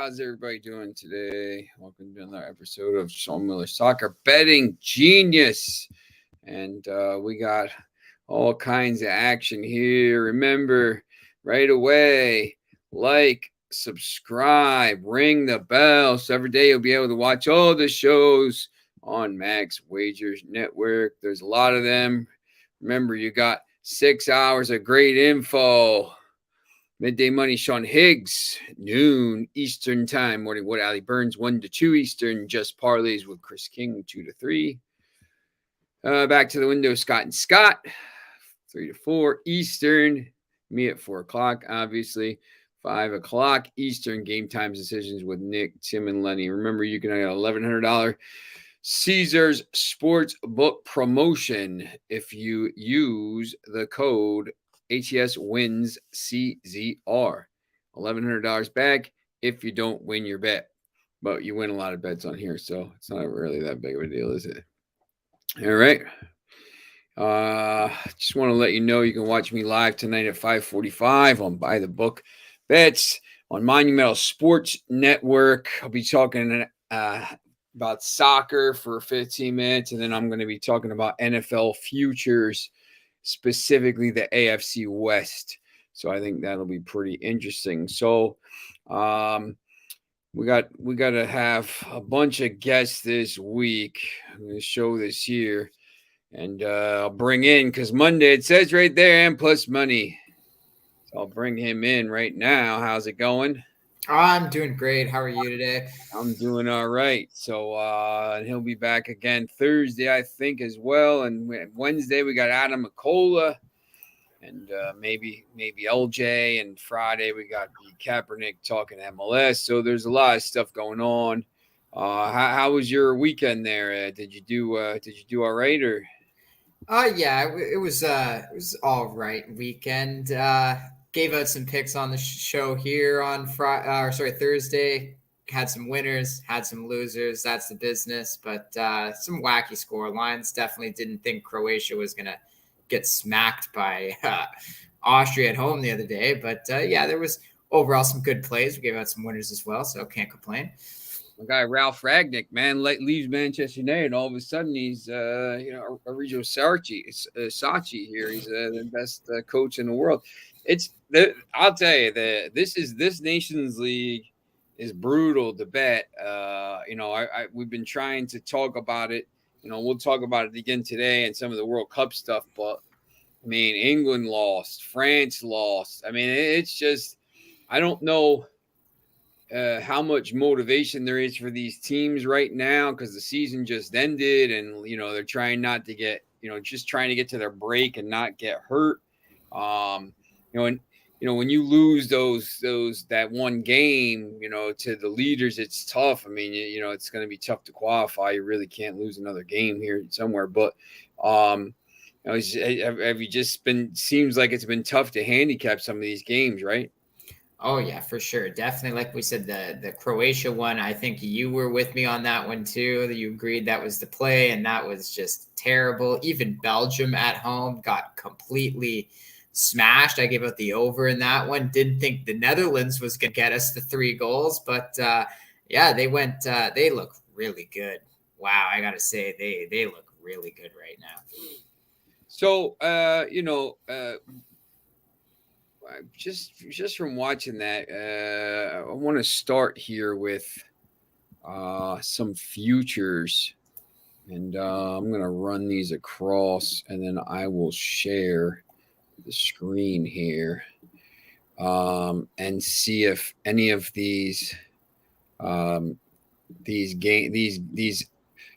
How's everybody doing today? Welcome to another episode of Sean Miller Soccer Betting Genius. And we got all kinds of action here. Remember, right away, like, subscribe, ring the bell. So every day you'll be able to watch all the shows on Max Wagers Network. There's a lot of them. Remember, you got 6 hours of great info. Midday Money, Sean Higgs, noon Eastern time. Morning Wood, Ali Burns, 1 to 2 Eastern. Just Parlays with Chris King, 2 to 3. Back to the window, Scott and Scott, 3 to 4 Eastern. Me at 4 o'clock, obviously. 5 o'clock Eastern, game times decisions with Nick, Tim, and Lenny. Remember, you can get $1,100 Caesars Sportsbook promotion if you use the code ATS wins CZR. $1,100 back if you don't win your bet. But you win a lot of bets on here, so it's not really that big of a deal, is it? All right. Just want to let you know you can watch me live tonight at 5:45 on Buy the Book Bets on Monumental Sports Network. I'll be talking about soccer for 15 minutes, and then I'm going to be talking about NFL futures, specifically the AFC West. So I think that'll be pretty interesting. So we got to have a bunch of guests this week. I'm going to show this here, and I'll bring in, because Monday it says right there, and plus money. So I'll bring him in right now. How's it going? I'm doing great. How are you today? I'm doing all right. So he'll be back again Thursday, I think, as well. And Wednesday we got Adam McCullough and maybe LJ. And Friday we got B. Kaepernick talking MLS. So there's a lot of stuff going on. How was your weekend there? Did you do all right, or? Yeah, it was all right weekend. Gave out some picks on the show here on Thursday. Had some winners, had some losers. That's the business. But some wacky score lines. Definitely didn't think Croatia was gonna get smacked by Austria at home the other day. But yeah, there was overall some good plays. We gave out some winners as well, so can't complain. My guy Ralph Ragnick, man, leaves Manchester United, and all of a sudden he's Arrigo Sacchi here. He's the best coach in the world. I'll tell you, this Nations League is brutal to bet. We've been trying to talk about it. We'll talk about it again today and some of the World Cup stuff. But I mean, England lost, France lost. I mean, it's just, I don't know how much motivation there is for these teams right now, because the season just ended, and they're trying not to get just trying to get to their break and not get hurt. When you lose that one game, to the leaders, it's tough. I mean, it's going to be tough to qualify. You really can't lose another game here somewhere. But have you just seems like it's been tough to handicap some of these games, right? Oh, yeah, for sure. Definitely. Like we said, the Croatia one, I think you were with me on that one too. That you agreed that was the play, and that was just terrible. Even Belgium at home got completely smashed. I gave out the over in that one. Didn't think the Netherlands was going to get us the 3 goals, but yeah, they went. They look really good. Wow, I got to say, they look really good right now. So, just from watching that, I want to start here with some futures, and I'm going to run these across, and then I will share the screen here and see if any of these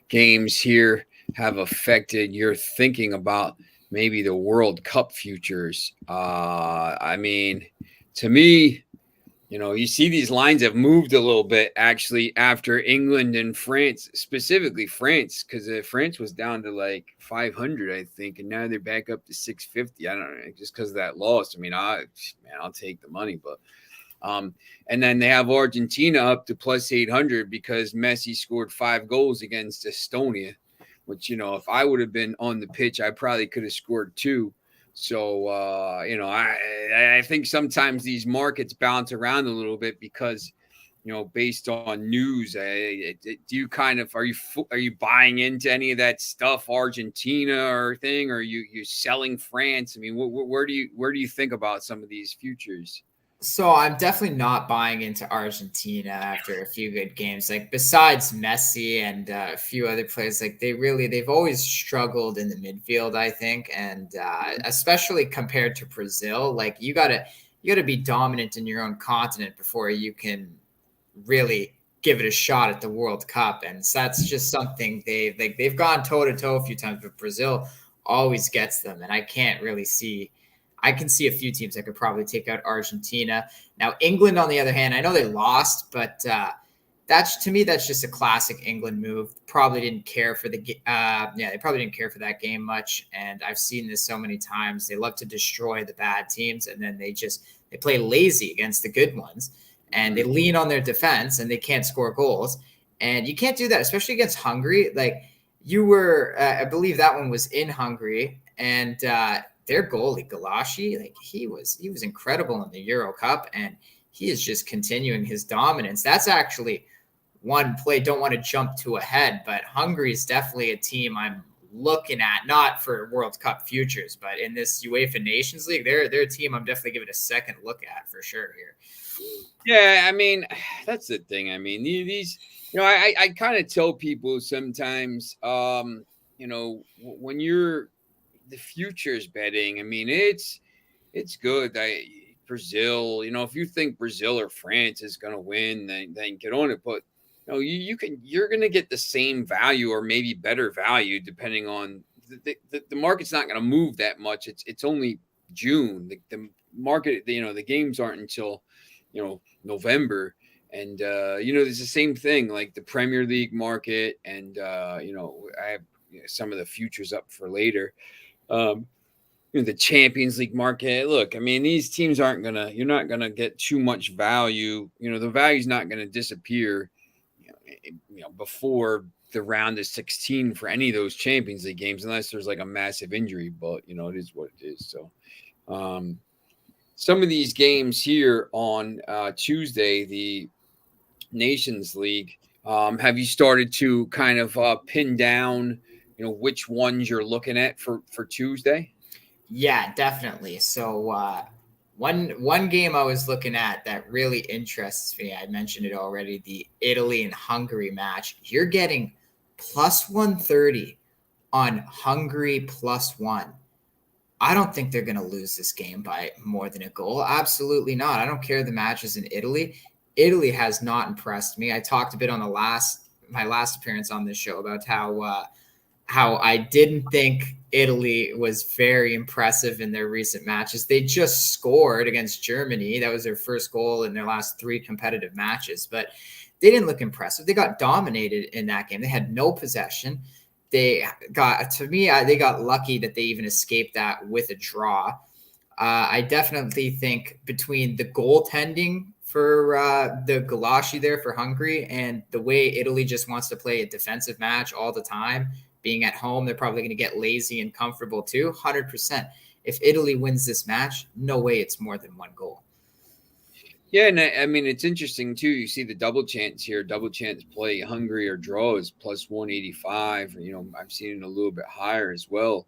games here have affected your thinking about maybe the World Cup futures. I mean, to me, you see these lines have moved a little bit actually after England and France, specifically France, because France was down to like 500, I think, and now they're back up to 650. I don't know, just because of that loss. I mean, I'll take the money, but and then they have Argentina up to plus 800 because Messi scored 5 goals against Estonia, which, if I would have been on the pitch, I probably could have scored 2. So, I think sometimes these markets bounce around a little bit because, based on news. Do you kind of are you buying into any of that stuff, Argentina or thing, or are you selling France? I mean, where do you think about some of these futures? So I'm definitely not buying into Argentina after a few good games. Like besides Messi and a few other players, like they've always struggled in the midfield, I think, and especially compared to Brazil. Like you gotta be dominant in your own continent before you can really give it a shot at the World Cup, and so that's just something they've gone toe to toe a few times, but Brazil always gets them, and I can't really see. I can see a few teams that could probably take out Argentina. Now, England, on the other hand, I know they lost, but that's to me that's just a classic England move. Probably didn't care for they probably didn't care for that game much, and I've seen this so many times. They love to destroy the bad teams, and then they play lazy against the good ones, and they lean on their defense, and they can't score goals, and you can't do that, especially against Hungary. Like you were, I believe that one was in Hungary, and their goalie Galashi, like he was incredible in the Euro Cup, and he is just continuing his dominance. That's actually one play. Don't want to jump too ahead, but Hungary is definitely a team I'm looking at, not for World Cup futures, but in this UEFA Nations League, they're a team I'm definitely giving a second look at for sure here. Yeah, I mean, that's the thing. I mean, these, I kind of tell people sometimes, when you're the futures betting, I mean, it's good. Brazil, if you think Brazil or France is going to win, then get on it. But you're going to get the same value or maybe better value depending on the market's not going to move that much. It's only June. The market, the games aren't until November, and there's the same thing like the Premier League market, and I have some of the futures up for later. The Champions League market. Look, I mean, these teams you're not gonna get too much value. The value's not gonna disappear, before the round of 16 for any of those Champions League games, unless there's like a massive injury. But it is what it is. So, some of these games here on Tuesday, the Nations League. Have you started to kind of pin down, which ones you're looking at for Tuesday? Yeah, definitely. So one game I was looking at that really interests me, I mentioned it already, the Italy and Hungary match. You're getting plus 130 on Hungary +1. I don't think they're going to lose this game by more than a goal. Absolutely not. I don't care the matches in Italy. Italy has not impressed me. I talked a bit on my last appearance on this show about how I didn't think Italy was very impressive in their recent matches. They just scored against Germany. That was their first goal in their last 3 competitive matches, but they didn't look impressive. They got dominated in that game. They had no possession. They got lucky that they even escaped that with a draw. I definitely think between the goaltending for the Galashi there for Hungary and the way Italy just wants to play a defensive match all the time, being at home, they're probably going to get lazy and comfortable too. 100%. If Italy wins this match, no way it's more than 1 goal. Yeah, and I mean it's interesting too. You see the double chance here. Double chance play Hungary or draw is plus 185. I've seen it a little bit higher as well.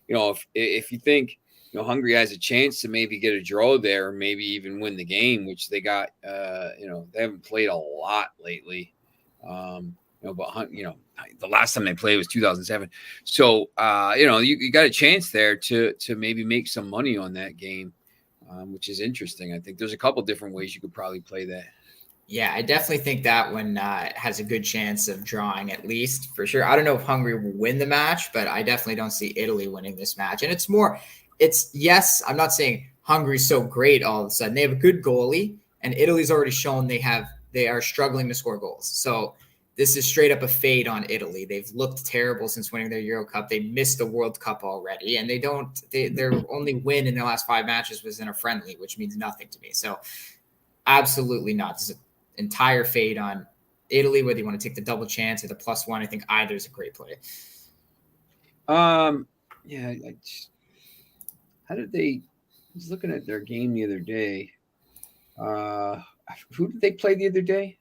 If you think Hungary has a chance to maybe get a draw there, or maybe even win the game, which they got. They haven't played a lot lately. But the last time they played was 2007. So you got a chance there to maybe make some money on that game. Which is interesting. I think there's a couple different ways you could probably play that. Yeah, I definitely think that one has a good chance of drawing at least for sure. I don't know if Hungary will win the match, but I definitely don't see Italy winning this match. And yes, I'm not saying Hungary's so great all of a sudden. They have a good goalie, and Italy's already shown they are struggling to score goals. So this is straight up a fade on Italy. They've looked terrible since winning their Euro Cup. They missed the World Cup already, and their only win in their last 5 matches was in a friendly, which means nothing to me. So absolutely not. This is an entire fade on Italy, whether you want to take the double chance or the +1. I think either is a great play. Yeah. How did they? I was looking at their game the other day. Who did they play the other day?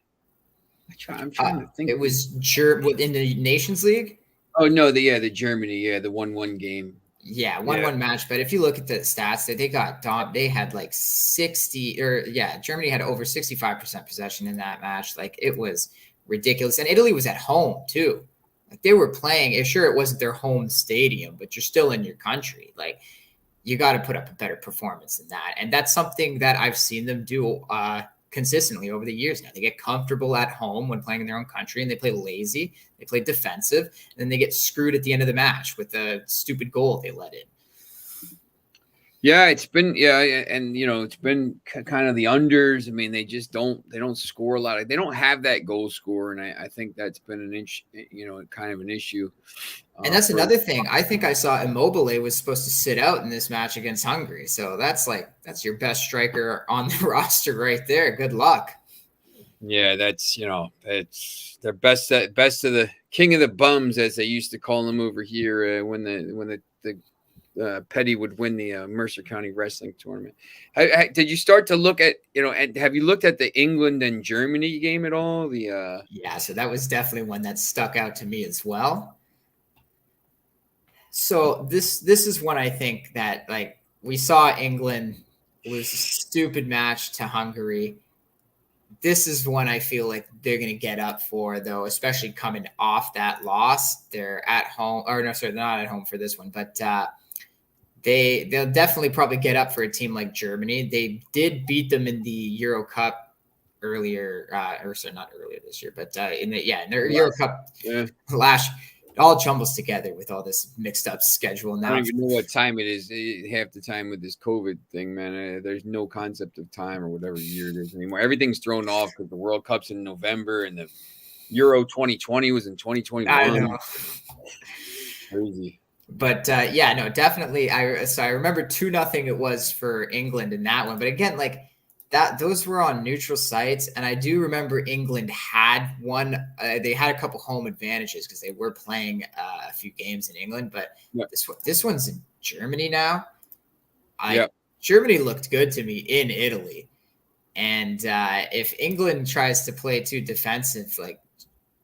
I'm trying to think. It was in the Nations League. Oh no, the Germany, the 1-1 game. Yeah, 1-1 match. But if you look at the stats, they got they had like 60 Germany had over 65% possession in that match. Like it was ridiculous. And Italy was at home too. Like they were playing, sure it wasn't their home stadium, but you're still in your country. Like you got to put up a better performance than that. And that's something that I've seen them do consistently over the years now. They get comfortable at home when playing in their own country and they play lazy, they play defensive, and then they get screwed at the end of the match with a stupid goal they let in. Yeah, it's been and it's been kind of the unders. I mean, they just don't score a lot. They don't have that goal scorer, and I think that's been kind of an issue. And that's another thing. I think I saw Immobile was supposed to sit out in this match against Hungary. So that's your best striker on the roster right there. Good luck. Yeah, that's it's their best of the king of the bums, as they used to call him over here when the Petty would win the Mercer County Wrestling Tournament. Did you start to look at and have you looked at the England and Germany game at all? Yeah, so that was definitely one that stuck out to me as well. So this is one I think that we saw England was a stupid match to Hungary. This is one I feel like they're going to get up for, though, especially coming off that loss. They're at home, or no, sorry, they're not at home for this one, but they'll definitely probably get up for a team like Germany. They did beat them in the Euro Cup earlier, not earlier this year, but in their Euro Cup last. It all jumbles together with all this mixed up schedule now. I don't even know what time it is. Half the time with this COVID thing, man, there's no concept of time or whatever year it is anymore. Everything's thrown off because the World Cup's in November and the Euro 2020 was in 2021. I know. Crazy. But definitely. I remember 2-0 it was for England in that one. But again, those were on neutral sites, and I do remember England had one. They had a couple home advantages because they were playing a few games in England. But this one's in Germany now. Germany looked good to me in Italy, and if England tries to play too defensive, like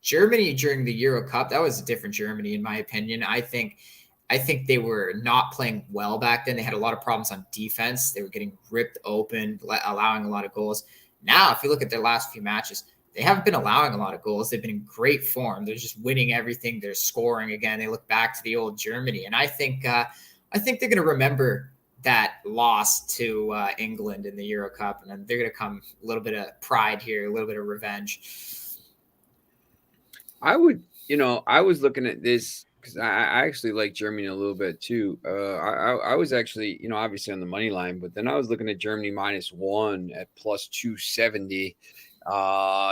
Germany during the Euro Cup, that was a different Germany in my opinion. I think they were not playing well back then. They had a lot of problems on defense. They were getting ripped open, allowing a lot of goals. Now, if you look at their last few matches, they haven't been allowing a lot of goals. They've been in great form. They're just winning everything. They're scoring again. They look back to the old Germany. And I think they're going to remember that loss to England in the Euro Cup. And then they're going to come a little bit of pride here, a little bit of revenge. I was looking at this because I actually like Germany a little bit too. I was actually, obviously on the money line, but then I was looking at Germany -1 at +270,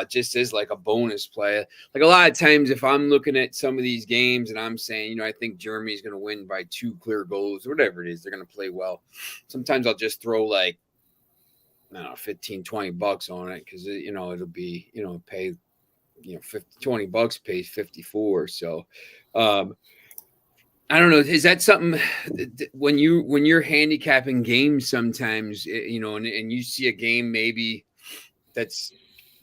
just as like a bonus play. Like a lot of times, if I'm looking at some of these games and I'm saying, I think Germany's going to win by 2 clear goals, or whatever it is, they're going to play well. Sometimes I'll just throw like, I don't know, $15-20 on it because it'll be pay. $20 pays 54. So I don't know. Is that something when you're handicapping games sometimes, and you see a game maybe that's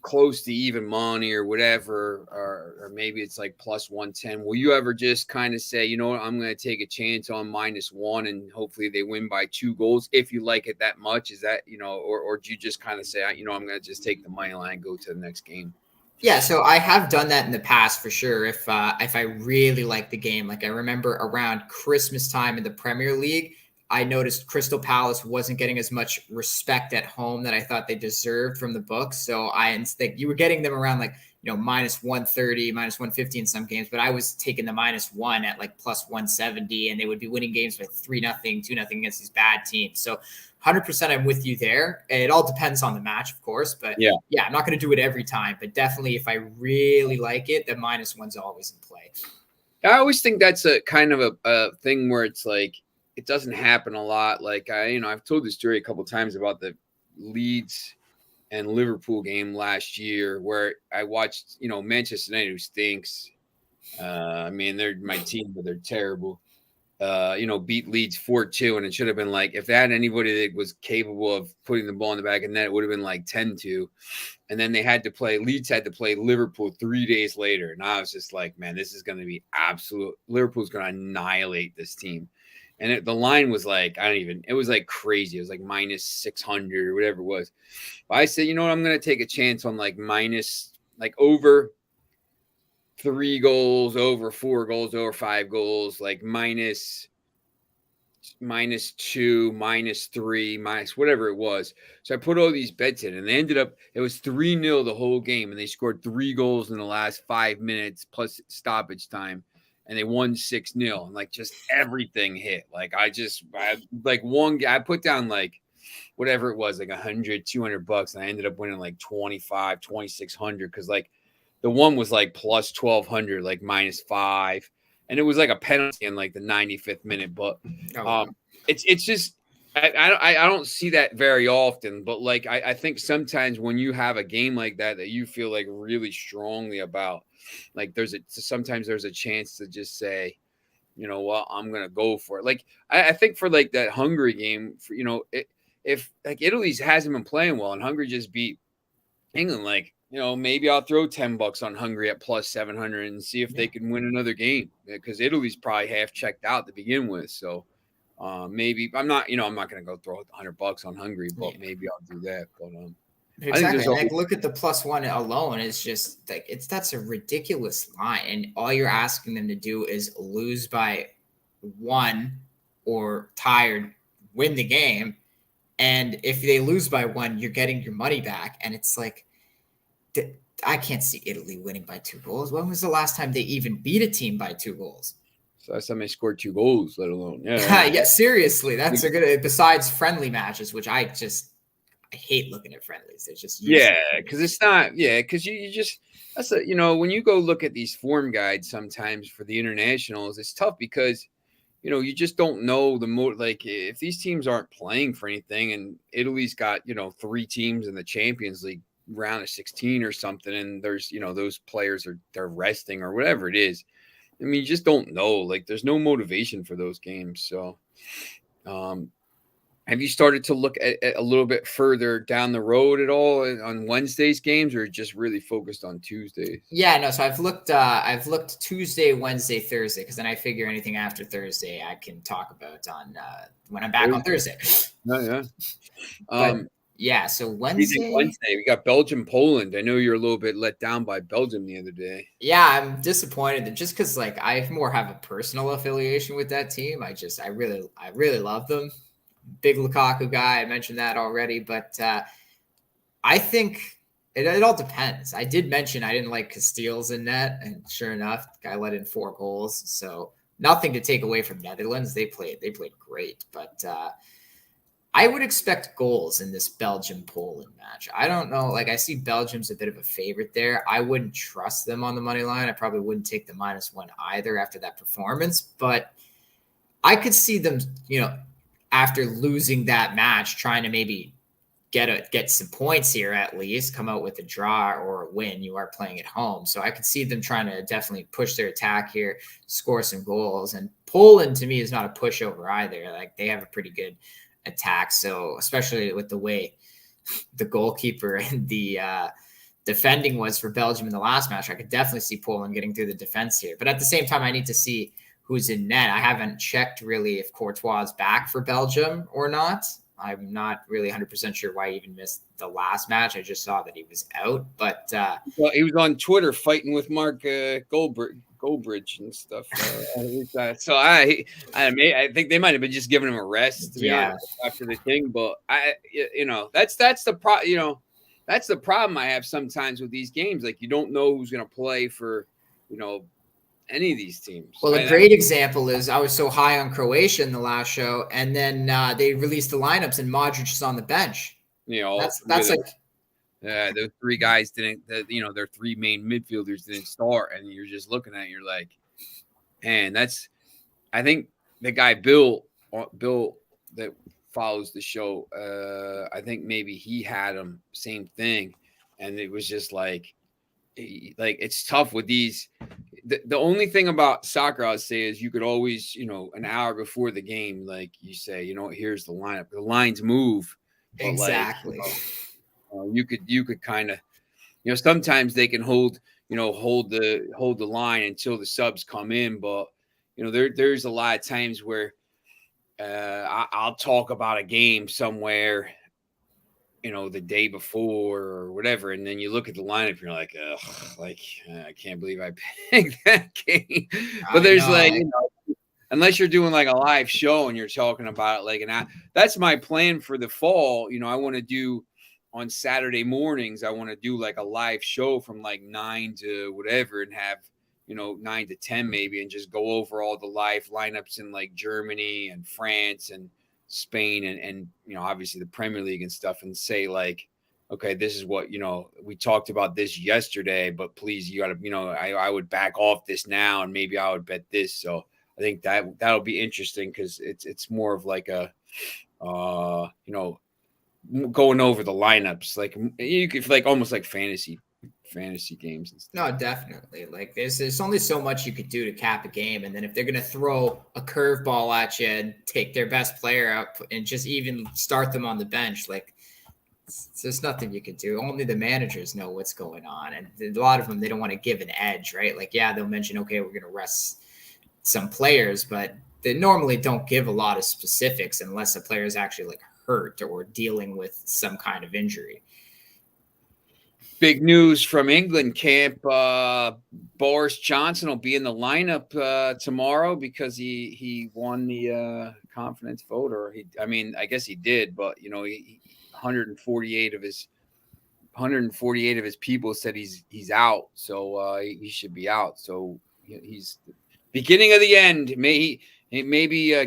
close to even money or whatever, or maybe it's like +110. Will you ever just kind of say, you know what, I'm going to take a chance on -1 and hopefully they win by 2 goals if you like it that much? Is that, or do you just kind of say, I'm going to just take the money line, go to the next game? Yeah, so I have done that in the past for sure. If I really like the game, like I remember around Christmas time in the Premier League, I noticed Crystal Palace wasn't getting as much respect at home that I thought they deserved from the books. So I think you were getting them around -130, -150 in some games, but I was taking the -1 at like +170, and they would be winning games by 3-0, 2-0 against these bad teams. So 100% I'm with you there. It all depends on the match, of course, but yeah, I'm not going to do it every time, but definitely if I really like it, the -1's always in play. I always think that's a kind of a thing where it's like, it doesn't happen a lot. Like I've told this story a couple of times about the Leeds and Liverpool game last year where I watched, Manchester United, who stinks. They're my team, but they're terrible. beat Leeds 4-2, and it should have been like, if they had anybody that was capable of putting the ball in the back of the net, it would have been like 10-2. And then Leeds had to play Liverpool 3 days later. And I was just like, man, this is going to be absolute. Liverpool's going to annihilate this team. And the line was like, it was like crazy. It was like minus 600 or whatever it was. But I said, you know what? I'm going to take a chance on like over 3 goals, over 4 goals, over 5 goals, like minus 2, minus 3, minus whatever it was. So I put all these bets in, and they ended up, it was 3-0 the whole game, and they scored 3 goals in the last 5 minutes plus stoppage time, and they won 6-0, and like just everything hit. Like I put down like whatever it was, like $100-200, and I ended up winning like 2,600 because like the one was like plus 1,200, like minus 5. And it was like a penalty in like the 95th minute, but it's just I don't see that very often. But like I think sometimes when you have a game like that you feel like really strongly about, like sometimes there's a chance to just say, you know what, I'm gonna go for it. Like I think for like that Hungary game, if like Italy hasn't been playing well and Hungary just beat England, like, maybe I'll throw $10 on Hungary at plus 700 and see if they can win another game, because Italy's probably half checked out to begin with. So maybe I'm not going to go throw $100 on Hungary, but maybe I'll do that. But exactly. Like, look at the +1 alone. It's just like that's a ridiculous line, and all you're asking them to do is lose by 1 or tired, win the game. And if they lose by 1, you're getting your money back. And it's like, I can't see Italy winning by 2 goals. When was the last time they even beat a team by 2 goals? So last time they scored 2 goals, let alone. Yeah, seriously. That's a good, besides friendly matches, which I hate looking at friendlies. They're just because it's not, because you just, that's when you go look at these form guides sometimes for the internationals, it's tough because you just don't know like if these teams aren't playing for anything, and Italy's got, 3 teams in the Champions League round of 16 or something, and there's, those players they're resting or whatever it is. I mean, you just don't know. Like there's no motivation for those games. So, have you started to look at a little bit further down the road at all on Wednesday's games, or just really focused on Tuesdays? Yeah, no. So I've looked Tuesday, Wednesday, Thursday, because then I figure anything after Thursday I can talk about on when I'm back on Thursday. Yeah. Yeah. So Wednesday, we got Belgium, Poland. I know you're a little bit let down by Belgium the other day. Yeah, I'm disappointed just because like I more have a personal affiliation with that team. I really love them. Big Lukaku guy. I mentioned that already, but I think it all depends. I did mention I didn't like Casteels in net, and sure enough, the guy let in 4 goals. So nothing to take away from Netherlands. They played great, but I would expect goals in this Belgium-Poland match. I don't know. Like I see Belgium's a bit of a favorite there. I wouldn't trust them on the money line. I probably wouldn't take the -1 either after that performance, but I could see them, after losing that match, trying to maybe get some points here, at least come out with a draw or a win. You are playing at home. So I could see them trying to definitely push their attack here, score some goals. And Poland to me is not a pushover either. Like they have a pretty good attack. So especially with the way the goalkeeper and the defending was for Belgium in the last match, I could definitely see Poland getting through the defense here. But at the same time, I need to see who's in net. I haven't checked really if Courtois is back for Belgium or not. I'm not really 100% sure why he even missed the last match. I just saw that he was out, but well, he was on Twitter fighting with Mark Goldbridge and stuff. So I think they might have been just giving him a rest, to be honest, after the thing. But that's the problem I have sometimes with these games. Like you don't know who's going to play for, any of these teams. Well, a great example is I was so high on Croatia in the last show, and then they released the lineups, and Modric is on the bench. That's like, those 3 guys didn't. Their 3 main midfielders didn't start, and you're just looking at it, you're like, man, that's. I think the guy Bill that follows the show. I think maybe he had him same thing, and it was just like it's tough with these. the only thing about soccer I'll say is you could always, an hour before the game, like you say, here's the lineup. The lines move, but Exactly. you could kind of, sometimes they can hold the line until the subs come in, but there's a lot of times where I'll talk about a game somewhere, the day before or whatever, and then you look at the lineup, and you're like, ugh, I can't believe I picked that game. But there's unless you're doing like a live show and you're talking about it like an hour, that's my plan for the fall. I want to do on Saturday mornings, I want to do like a live show from like 9 to whatever and have 9 to 10 maybe, and just go over all the live lineups in like Germany and France and Spain and obviously the Premier League and stuff, and say like, okay, this is what we talked about this yesterday, but please, you gotta I would back off this now, and maybe I would bet this. So I think that'll be interesting, because it's more of like a going over the lineups, like you could like almost like fantasy games and stuff. No, definitely. Like there's only so much you could do to cap a game, and then if they're gonna throw a curveball at you and take their best player out and just even start them on the bench, like there's nothing you could do. Only the managers know what's going on, and a lot of them, they don't want to give an edge, right? Like, yeah, they'll mention, okay, we're gonna rest some players, but they normally don't give a lot of specifics unless a player is actually like hurt or dealing with some kind of injury. Big news from England camp. Boris Johnson will be in the lineup tomorrow because he won the confidence vote, or I guess he did, but 148 of his people said he's out, so he should be out. So he's beginning of the end. Maybe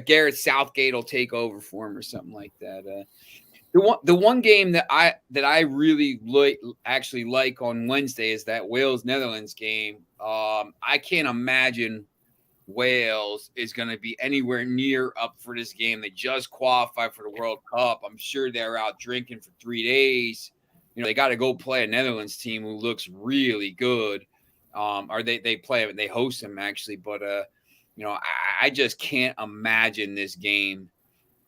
Gareth Southgate will take over for him or something like that. The one game that I really like on Wednesday is that Wales-Netherlands game. I can't imagine Wales is going to be anywhere near up for this game. They just qualified for the World Cup. I'm sure they're out drinking for 3 days. They got to go play a Netherlands team who looks really good. Or they host them actually, but I just can't imagine this game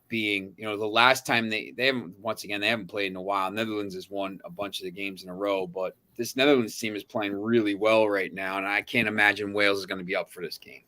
being, the last time they haven't played in a while. Netherlands has won a bunch of the games in a row, but this Netherlands team is playing really well right now, and I can't imagine Wales is going to be up for this game.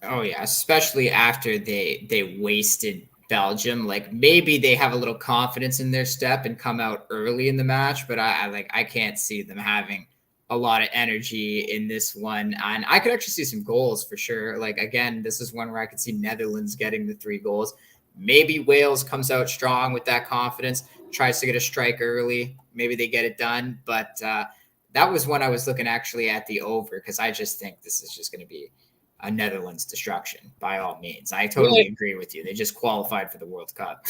Oh yeah, especially after they wasted Belgium. Like, maybe they have a little confidence in their step and come out early in the match, but I can't see them having a lot of energy in this one. And I could actually see some goals for sure. Like, again, this is one where I could see Netherlands getting the 3 goals. Maybe Wales comes out strong with that confidence, tries to get a strike early. Maybe they get it done. But that was when I was looking actually at the over, because I just think this is just going to be a Netherlands destruction by all means. I totally agree with you. They just qualified for the World Cup.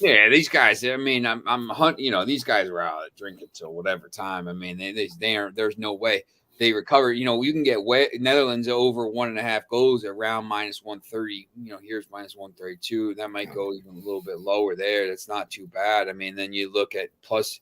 Yeah, these guys. I'm hunting. These guys were out drinking till whatever time. They aren't. There's no way they recover. You can get Netherlands over 1.5 goals around -130. Here's -132. That might go even a little bit lower there. That's not too bad. Then you look at plus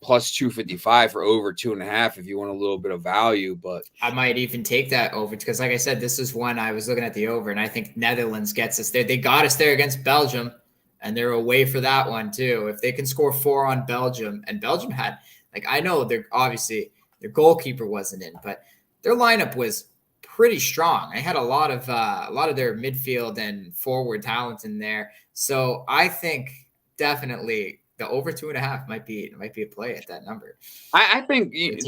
255 for over 2.5 if you want a little bit of value. But I might even take that over, because, like I said, this is one I was looking at the over, and I think Netherlands gets us there. They got us there against Belgium, and they're away for that one too. If they can score 4 on Belgium, and Belgium had, like, I know they're obviously their goalkeeper wasn't in, but their lineup was pretty strong. I had a lot of their midfield and forward talent in there. So I think definitely the over 2.5 might be a play at that number. I think this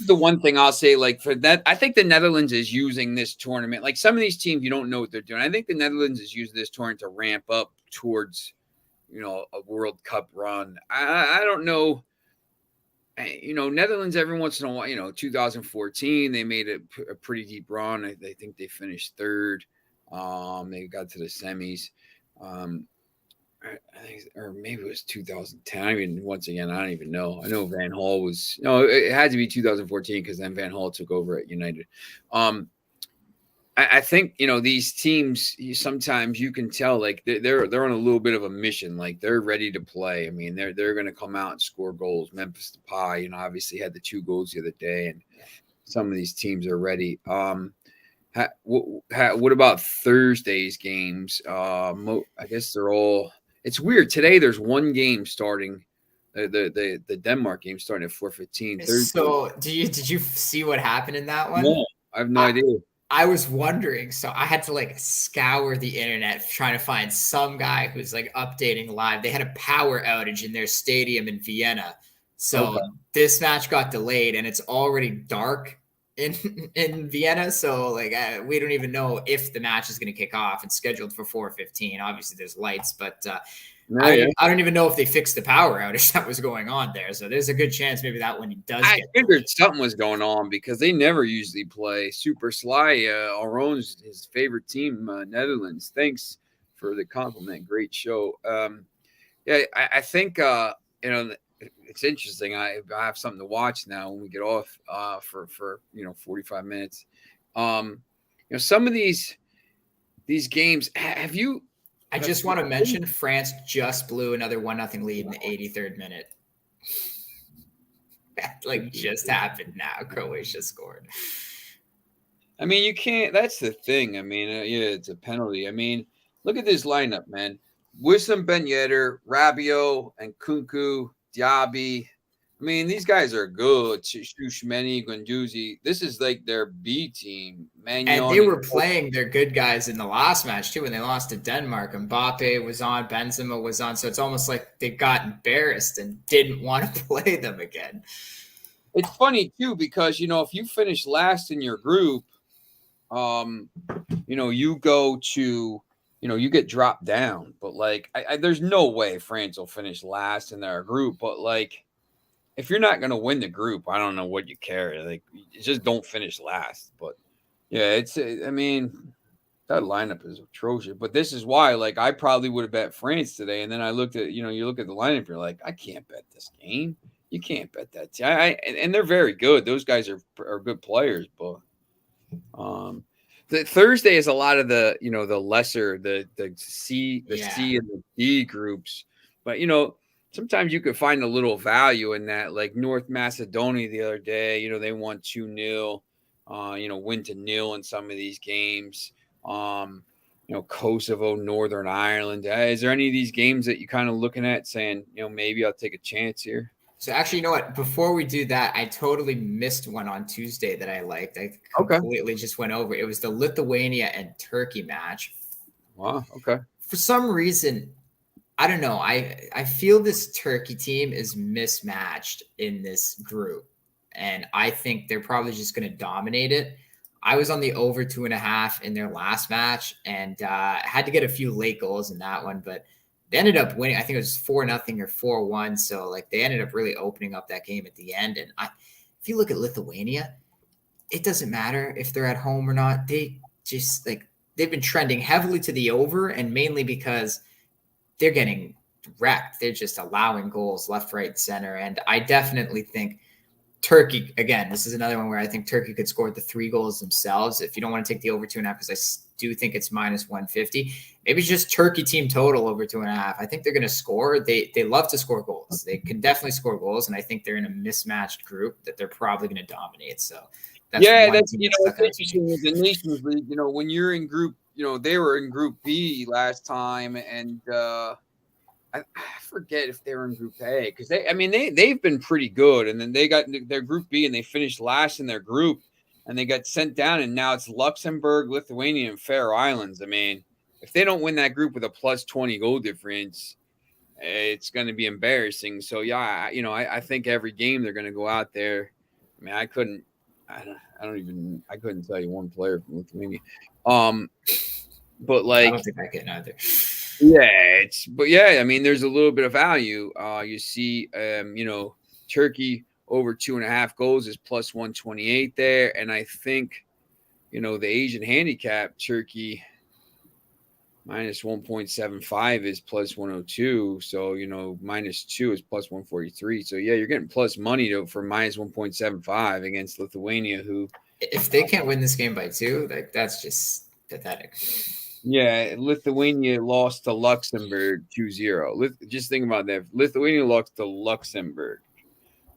is the one thing I'll say. Like, for that, I think the Netherlands is using this tournament. Like, some of these teams, you don't know what they're doing. I think the Netherlands is using this tournament to ramp up towards, a World Cup run. I don't know. Netherlands every once in a while, 2014, they made a pretty deep run. I think they finished 3rd. They got to the semis. I think, or maybe it was 2010. Once again, I don't even know. I know Van Gaal was, it had to be 2014, because then Van Gaal took over at United. I think, these teams, sometimes you can tell, like, they're on a little bit of a mission. Like, they're ready to play. They're going to come out and score goals. Memphis Depay, obviously had the 2 goals the other day, and some of these teams are ready. What about Thursday's games? I guess they're all. It's weird. Today there's one game starting. The Denmark game starting at 4:15 Thursday. So did you see what happened in that one? No, I have no idea. I was wondering, so I had to like scour the internet trying to find some guy who's like updating live. They had a power outage in their stadium in Vienna. So this match got delayed and it's already dark in Vienna. So like we don't even know if the match is going to kick off. It's scheduled for 4:15. Obviously there's lights, but I don't even know if they fixed the power outage that was going on there. So there's a good chance maybe that one does. I figured something was going on because they never usually play. Super Sly, Aron's his favorite team, Netherlands. Thanks for the compliment. Great show. Yeah, I think it's interesting. I have something to watch now when we get off for 45 minutes. Some of these games. Have you? I just want to mention France just blew another 1-0 lead in the 83rd minute. That just happened now. Croatia scored. I mean, you can't. That's the thing. I mean, it's a penalty. I mean, look at this lineup, man. Wissam Ben Yedder, Rabiot, and Kunku, Diaby. I mean, these guys are good. Shushmeni, Guendouzi. This is like their B team. And they were playing their good guys in the last match, too, when they lost to Denmark. Mbappe was on, Benzema was on. So it's almost like they got embarrassed and didn't want to play them again. It's funny, too, because, if you finish last in your group, you go to, you get dropped down. But, there's no way France will finish last in their group. But, if you're not going to win the group, I don't know what you care. Just don't finish last. But, yeah, I mean, that lineup is atrocious. But this is why, I probably would have bet France today. And then I looked at, you look at the lineup, you're like, I can't bet this game. You can't bet that. And they're very good. Those guys are good players. But the Thursday is a lot of the, the lesser, the C and the D groups. But, sometimes you could find a little value in that, like North Macedonia the other day, they won 2-0, win to 0 in some of these games. Kosovo, Northern Ireland. Is there any of these games that you kind of looking at saying, maybe I'll take a chance here? So actually, you know what? Before we do that, I totally missed one on Tuesday that I liked. I completely just went over. It was the Lithuania and Turkey match. Wow. Okay. For some reason, I don't know. I feel this Turkey team is mismatched in this group, and I think they're probably just going to dominate it. I was on the over 2.5 in their last match, and had to get a few late goals in that one, but they ended up winning. I think it was 4-0 or 4-1. So they ended up really opening up that game at the end. And if you look at Lithuania, it doesn't matter if they're at home or not. They just they've been trending heavily to the over, and mainly because they're getting wrecked. They're just allowing goals left, right, center. And I definitely think Turkey, again, this is another one where I think Turkey could score the 3 goals themselves. If you don't want to take the over 2.5, because I do think it's minus 150, maybe it's just Turkey team total over 2.5. I think they're going to score. They love to score goals. They can definitely score goals. And I think they're in a mismatched group that they're probably going to dominate. So that's it's interesting with the Nations League, when you're in group, they were in Group B last time, and I forget if they were in Group A, because they've been pretty good, and then they got their Group B and they finished last in their group, and they got sent down, and now it's Luxembourg, Lithuania, and Faroe Islands. I mean, if they don't win that group with a plus 20 goal difference, it's going to be embarrassing. So yeah, I think every game they're going to go out there. I mean, I couldn't tell you one player from Lithuania. But I don't think I can either. Yeah, I mean, there's a little bit of value. You see, Turkey over 2.5 goals is plus 128 there. And I think, the Asian handicap, Turkey minus 1.75 is plus 102. So, minus 2 is plus 143. So, yeah, you're getting plus money for minus 1.75 against Lithuania, who. If they can't win this game by 2, that's just pathetic. Yeah, Lithuania lost to Luxembourg 2-0. Just think about that. Lithuania lost to Luxembourg.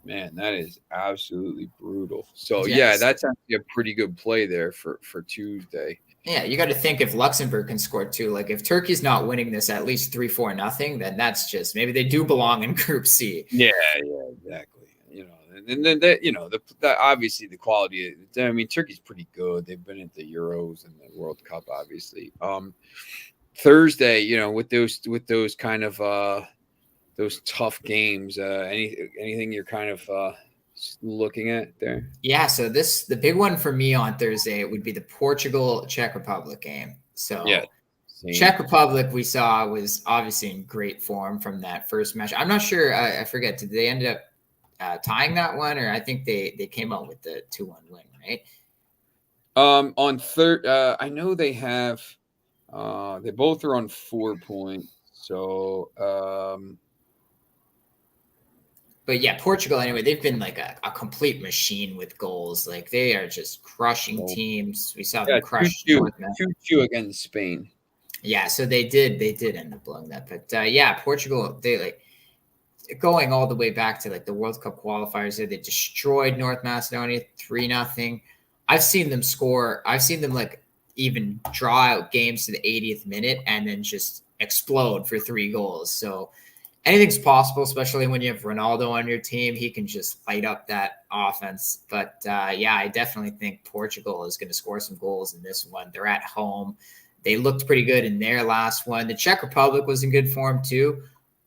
Man, that is absolutely brutal. So yeah, Yes. that's actually a pretty good play there for Tuesday. Yeah, you got to think if Luxembourg can score two, like if Turkey's not winning this at least 3-4-0, then that's just maybe they do belong in Group C. Yeah, exactly. And then that the obviously the quality. I mean, Turkey's pretty good. They've been at the Euros and the World Cup, obviously. Thursday, with those kind of those tough games. Anything you're kind of looking at there? Yeah, so the big one for me on Thursday would be the Portugal Czech Republic game. Yeah, So same. Czech Republic we saw was obviously in great form from that first match. I'm not sure. I forget. Did they end up tying that one, or I think they came out with the 2-1 win, right? On third, I know they have. They both are on 4 points. So, But yeah, Portugal anyway, they've been like a complete machine with goals. Like they are just crushing so teams. We saw them yeah, crush 2-2, North. 2-2 against Spain. Yeah, so they did end up blowing that. But yeah, Portugal, they like going all the way back to like the World Cup qualifiers. They destroyed North Macedonia 3-0. I've seen them score. I've seen them like even draw out games to the 80th minute and then just explode for 3 goals. So anything's possible, especially when you have Ronaldo on your team. He can just light up that offense. But yeah, I definitely think Portugal is going to score some goals in this one. They're at home. They looked pretty good in their last one. The Czech Republic was in good form too.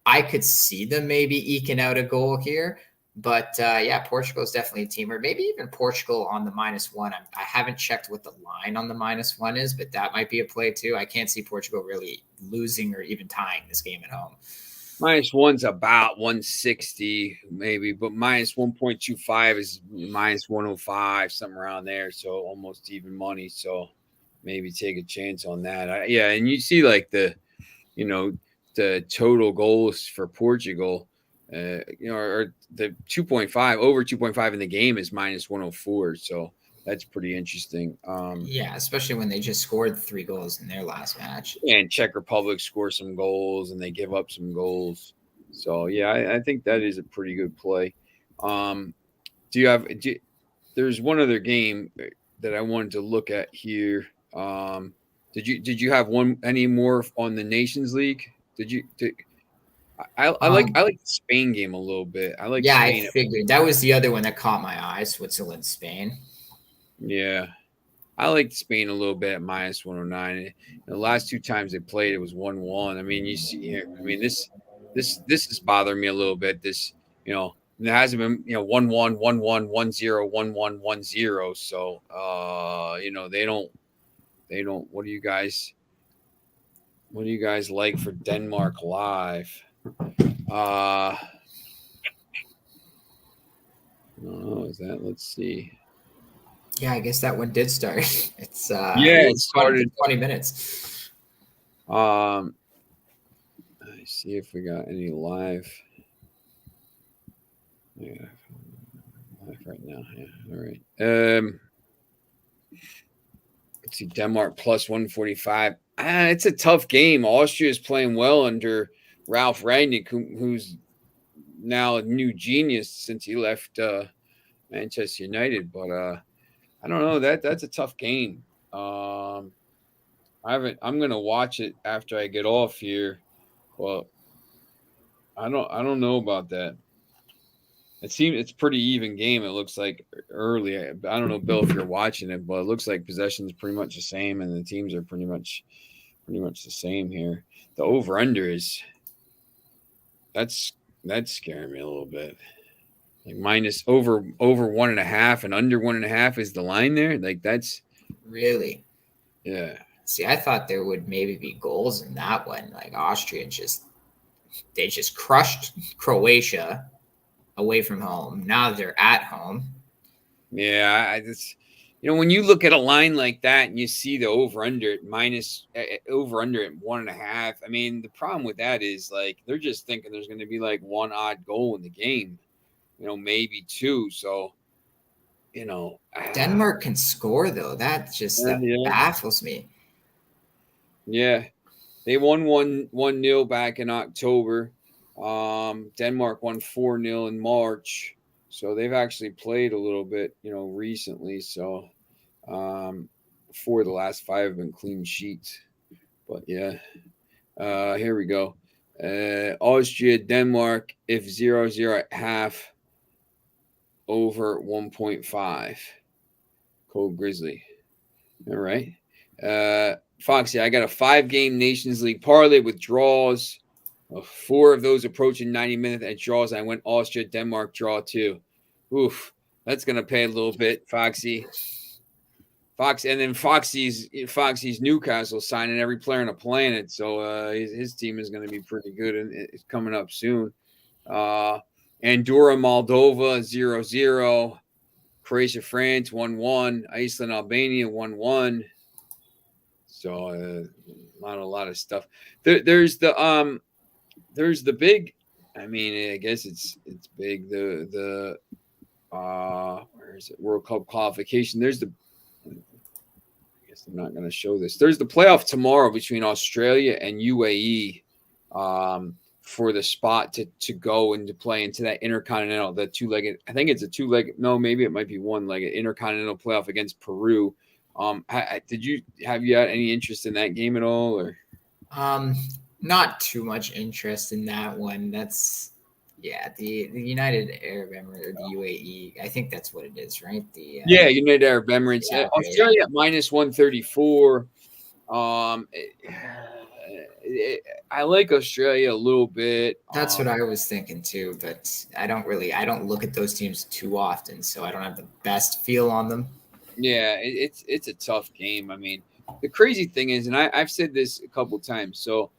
I could see them maybe eking out a goal here. But yeah, Portugal is definitely a team, or maybe even Portugal on the -1. I haven't checked what the line on the -1 is, but that might be a play too. I can't see Portugal really losing or even tying this game at home. -1's about 160 maybe, but -1.25 is -105, something around there. So almost even money. So maybe take a chance on that. Yeah, and you see like the total goals for Portugal, or the 2.5 over 2.5 in the game is -104. So that's pretty interesting. Yeah, especially when they just scored 3 goals in their last match. And Czech Republic score some goals and they give up some goals. So yeah, I think that is a pretty good play. There's one other game that I wanted to look at here. Did you have any more on the Nations League? I like the Spain game a little bit. I like Yeah, I Spain. figured that was the other one that caught my eye. Switzerland, Spain. Yeah, I like Spain a little bit at -109. The last 2 times they played, it was 1-1. I mean, you see here. I mean, this is bothering me a little bit. There hasn't been 1-1, 1-1, 1-0, 1-1, 1-0. So they don't. What do you guys like for Denmark live? I don't know. Is that? Let's see. Yeah, I guess that one did start. It's it started 20 minutes. I see if we got any live. Yeah, live right now. Yeah, all right. Let's see, Denmark +145. It's a tough game. Austria is playing well under Ralph Rangnick, who's now a new genius since he left Manchester United. But I don't know. That's a tough game. I'm gonna watch it after I get off here. Well, I don't know about that. It seems it's pretty even game. It looks like early. I don't know, Bill, if you're watching it, but it looks like possession is pretty much the same, and the teams are pretty much the same here. The over under is that's scaring me a little bit. Like minus over 1.5 and under 1.5 is the line there. Like that's Really? yeah. See, I thought there would maybe be goals in that one. Like Austria they just crushed Croatia away from home. Now they're at home. Yeah, I just when you look at a line like that and you see the over under at over under at 1.5. I mean, the problem with that is like they're just thinking there's going to be like one odd goal in the game, maybe two. So, Denmark can score though. That baffles me. Yeah, they won 1-0 back in October. Denmark won 4-0 in March. So they've actually played a little bit, recently. So 4 of the last 5 have been clean sheets. But yeah, here we go. Austria, Denmark, if 0-0 at half, over 1.5. Cold Grizzly. All right. Foxy, I got a 5-game Nations League parlay with draws. 4 of those approaching 90 minutes at draws. I went Austria, Denmark draw 2. Oof, that's gonna pay a little bit, Foxy. And then Foxy's Newcastle signing every player on the planet, so his team is going to be pretty good, and it's coming up soon. Andorra, Moldova 0-0, Croatia, France 1-1, Iceland, Albania 1-1. So a lot of stuff. There's the big. I mean, I guess it's big. The where is it? World Cup qualification. There's the. I guess I'm not going to show this. There's the playoff tomorrow between Australia and UAE for the spot to go and to play into that intercontinental, the 2-legged. I think it's a 2-legged. No, maybe it might be 1-legged intercontinental playoff against Peru. Have you had any interest in that game at all, or? Not too much interest in that one. That's the United Arab Emirates, or the UAE. I think that's what it is, right? United Arab Emirates. Australia at minus 134. I like Australia a little bit. That's what I was thinking too, but I don't look at those teams too often, so I don't have the best feel on them. Yeah, it's a tough game. I mean, the crazy thing is, and I've said this a couple times, so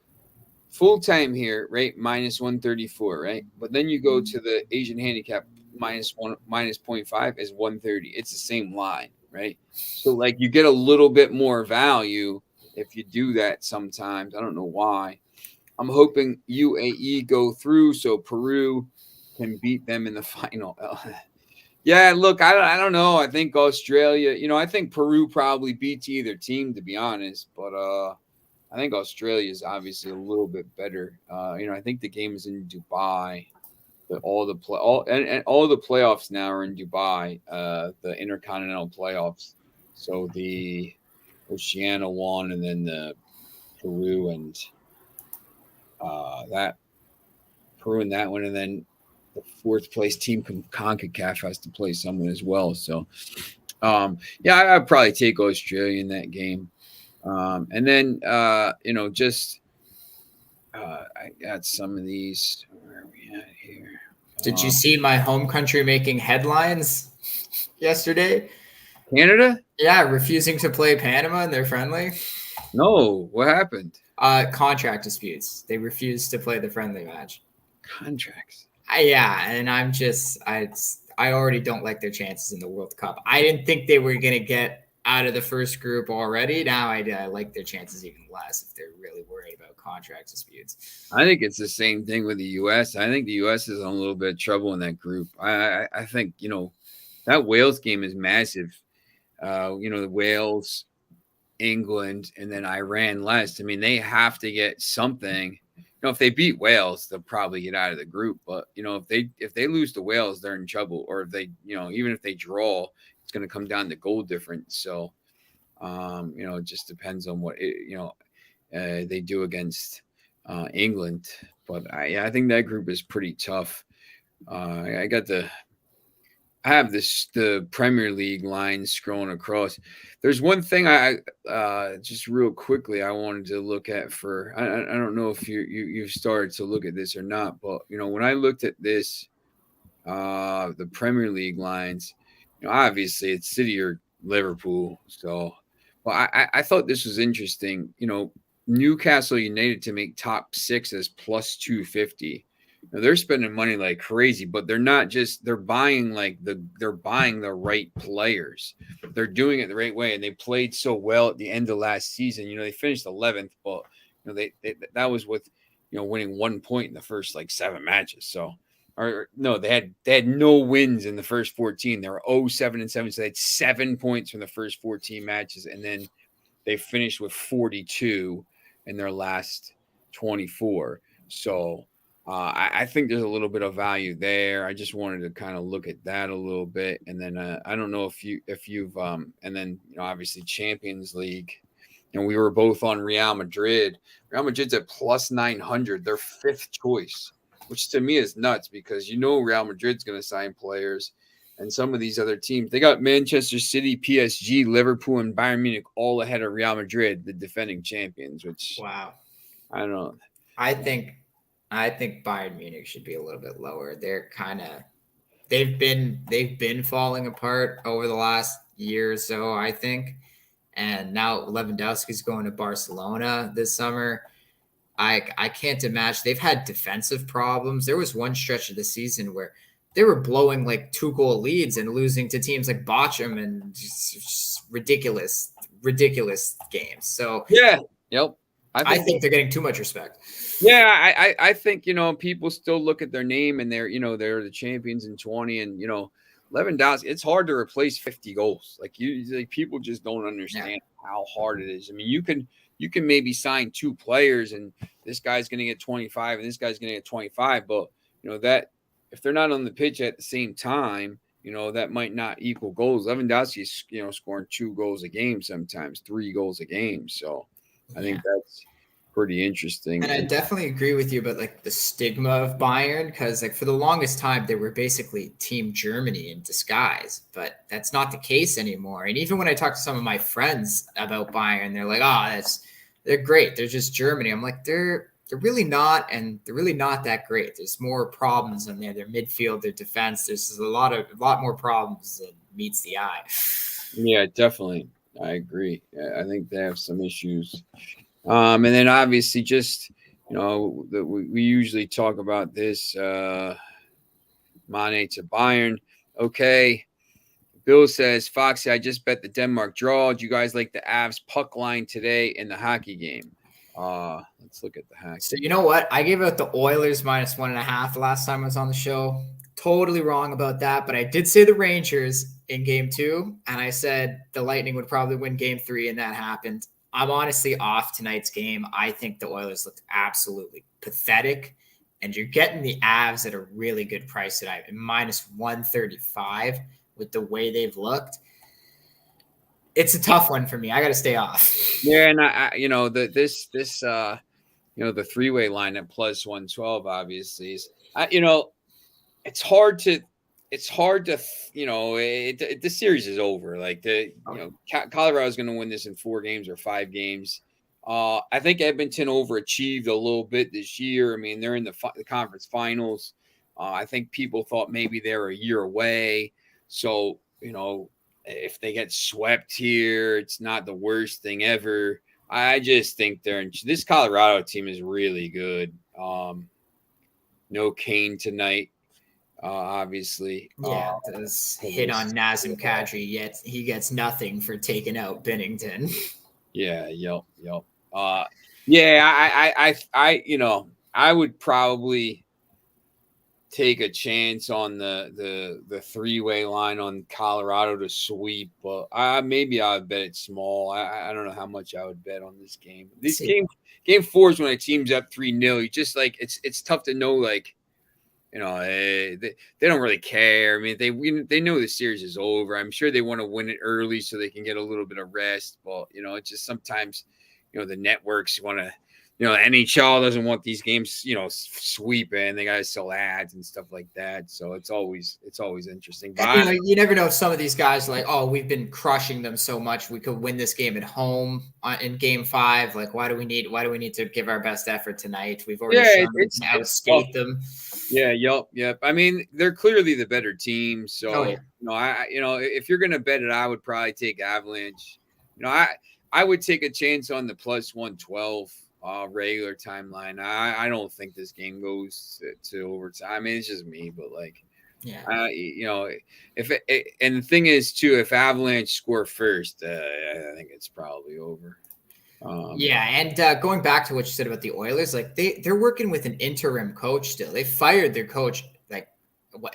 full time here, right? Minus 134, right? But then you go to the Asian handicap, minus 0.5 is 130. It's the same line, right? So like you get a little bit more value if you do that sometimes. I don't know why. I'm hoping UAE go through so Peru can beat them in the final. Yeah, look, I don't know. I think Australia, I think Peru probably beats either team, to be honest. But I think Australia is obviously a little bit better. I think the game is in Dubai. But all the playoffs now are in Dubai. The intercontinental playoffs. So the Oceania one, and then the Peru and that one, and then the 4th place team from CONCACAF has to play someone as well. So, I'd probably take Australia in that game. And then, I got some of these. Where are we at here? Did you see my home country making headlines yesterday? Canada? Yeah, refusing to play Panama in their friendly. No, what happened? Contract disputes. They refused to play the friendly match. Contracts. And I'm just I already don't like their chances in the World Cup. I didn't think they were going to get out of the first group already. Now I like their chances even less if they're really worried about contract disputes. I think it's the same thing with the U.S. I think the U.S. is in a little bit of trouble in that group. I think, that Wales game is massive. The Wales, England, and then Iran last. I mean, they have to get something. If they beat Wales, they'll probably get out of the group. But if they lose to Wales, they're in trouble. Or if they, even if they draw, it's going to come down to goal difference. So, it just depends on what they do against England. But I think that group is pretty tough. I have the Premier League line scrolling across. There's one thing I just real quickly I wanted to look at for. I don't know if you've started to look at this or not, but when I looked at this, the Premier League lines, obviously it's City or Liverpool. So, well, I thought this was interesting. Newcastle United to make top 6 as plus 250. Now, they're spending money like crazy, but they're not just they're buying the right players. They're doing it the right way, and they played so well at the end of last season. They finished 11th, but they that was with winning 1 point in the first 7 matches. So, or no, they had no wins in the first 14. They were 0-7-7, so they had 7 points from the first 14 matches, and then they finished with 42 in their last 24. So. I think there's a little bit of value there. I just wanted to kind of look at that a little bit, and then I don't know if you've and then obviously Champions League, and we were both on Real Madrid. Real Madrid's at plus 900, their fifth choice, which to me is nuts because Real Madrid's going to sign players, and some of these other teams they got Manchester City, PSG, Liverpool, and Bayern Munich all ahead of Real Madrid, the defending champions. Which wow, I don't know. I think Bayern Munich should be a little bit lower. They've been falling apart over the last year or so, I think. And now Lewandowski's going to Barcelona this summer. I can't imagine. They've had defensive problems. There was one stretch of the season where they were blowing like 2-goal leads and losing to teams like Bochum and just ridiculous games. So yeah, yep. I think they're getting too much respect. Yeah, I think people still look at their name and they're the champions in 20, and Lewandowski. It's hard to replace 50 goals. Like people just don't understand how hard it is. I mean, you can maybe sign 2 players and this guy's going to get 25 and this guy's going to get 25, but that if they're not on the pitch at the same time, that might not equal goals. Lewandowski is scoring 2 goals a game, sometimes 3 goals a game. So I think that's pretty interesting. And I definitely agree with you about like the stigma of Bayern, because like for the longest time they were basically Team Germany in disguise, but that's not the case anymore. And even when I talk to some of my friends about Bayern, they're like, "Oh, they're great. They're just Germany." I'm like, they're really not, and they're really not that great. There's more problems in there. Their midfield, their defense. There's a lot more problems than meets the eye. Yeah, definitely. I agree. I think they have some issues. And then obviously just, we usually talk about this, Mane to Bayern. Okay. Bill says, Foxy, I just bet the Denmark draw. Do you guys like the Avs puck line today in the hockey game? Let's look at the hockey. So you know what? I gave out the Oilers minus 1.5 last time I was on the show. Totally wrong about that, but I did say the Rangers in game 2, and I said the Lightning would probably win game 3, and that happened. I'm honestly off tonight's game. I think the Oilers looked absolutely pathetic, and you're getting the Avs at a really good price tonight, minus 135 with the way they've looked. It's a tough one for me. I got to stay off. Yeah, and the 3-way line at plus 112 obviously is, it's hard to the series is over. Like Colorado is going to win this in 4 games or 5 games. I think Edmonton overachieved a little bit this year. I mean, they're in the conference finals. I think people thought maybe they're a year away. So, if they get swept here, it's not the worst thing ever. I just think this Colorado team is really good. No Kane tonight. Obviously. Yeah, does hit on Nazem Kadri, yet he gets nothing for taking out Binnington. Yeah, yep. I would probably take a chance on the 3-way line on Colorado to sweep, but maybe I would bet it small. I don't know how much I would bet on this game. This game 4 is when a team's up 3-0. You just like it's tough to know, like, they don't really care. I mean, they know the series is over. I'm sure they want to win it early so they can get a little bit of rest. But it's just sometimes, the networks want to, NHL doesn't want these games, sweeping. They got to sell ads and stuff like that. So it's always interesting. But you never know if some of these guys are like, oh, we've been crushing them so much, we could win this game at home in game 5. Like, why do we need to give our best effort tonight? We've already shown we can outskate them. Yeah, yep. I mean, they're clearly the better team. So, if you're gonna bet it, I would probably take Avalanche. I would take a chance on the plus 112 regular timeline. I don't think this game goes to overtime. I mean, it's just me, but like, yeah, and the thing is too, if Avalanche score first, I think it's probably over. And going back to what you said about the Oilers, like they're working with an interim coach still. They fired their coach like